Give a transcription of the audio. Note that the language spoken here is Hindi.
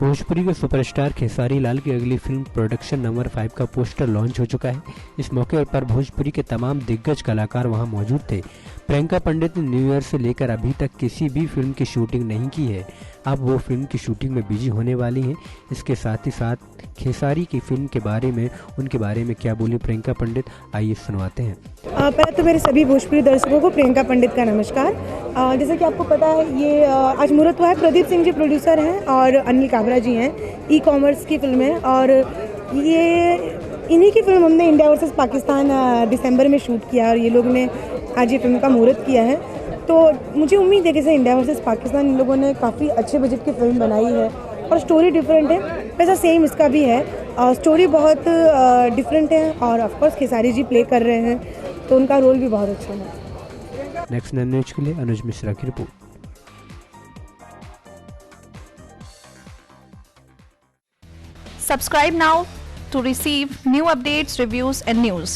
भोजपुरी के सुपरस्टार खेसारी लाल की अगली फिल्म प्रोडक्शन नंबर 5 का पोस्टर लॉन्च हो चुका है। इस मौके पर भोजपुरी के तमाम दिग्गज कलाकार वहां मौजूद थे। प्रियंका पंडित ने न्यू ईयर से लेकर अभी तक किसी भी फिल्म की शूटिंग नहीं की है। अब वो फिल्म की शूटिंग में बिजी होने वाली हैं। इसके साथ ही साथ खेसारी की फिल्म के बारे में उनके बारे में क्या बोली प्रियंका पंडित, आइए सुनवाते हैं। पहले तो मेरे सभी भोजपुरी दर्शकों को प्रियंका पंडित का नमस्कार। जैसे कि आपको पता है ये आज मुहूर्त हुआ है। प्रदीप सिंह जी प्रोड्यूसर हैं और अनिल काबरा जी हैं। ई-कॉमर्स की फिल्म है और ये इन्हीं की फिल्म हमने इंडिया वर्सेस पाकिस्तान दिसंबर में शूट किया और ये लोग ने आज ये फिल्म का मुहूर्त किया है। तो मुझे उम्मीद है कि जैसे इंडिया वर्सेस पाकिस्तान इन लोगों ने काफ़ी अच्छे बजट की फिल्म बनाई है और स्टोरी डिफरेंट है, वैसा सेम इसका भी है। स्टोरी बहुत डिफरेंट है और ऑफकोर्स खेसारी जी प्ले कर रहे हैं तो उनका रोल भी बहुत अच्छा है। नेक्स्ट न्यूज के लिए अनुज मिश्रा की report. Subscribe now to receive new updates, reviews and news.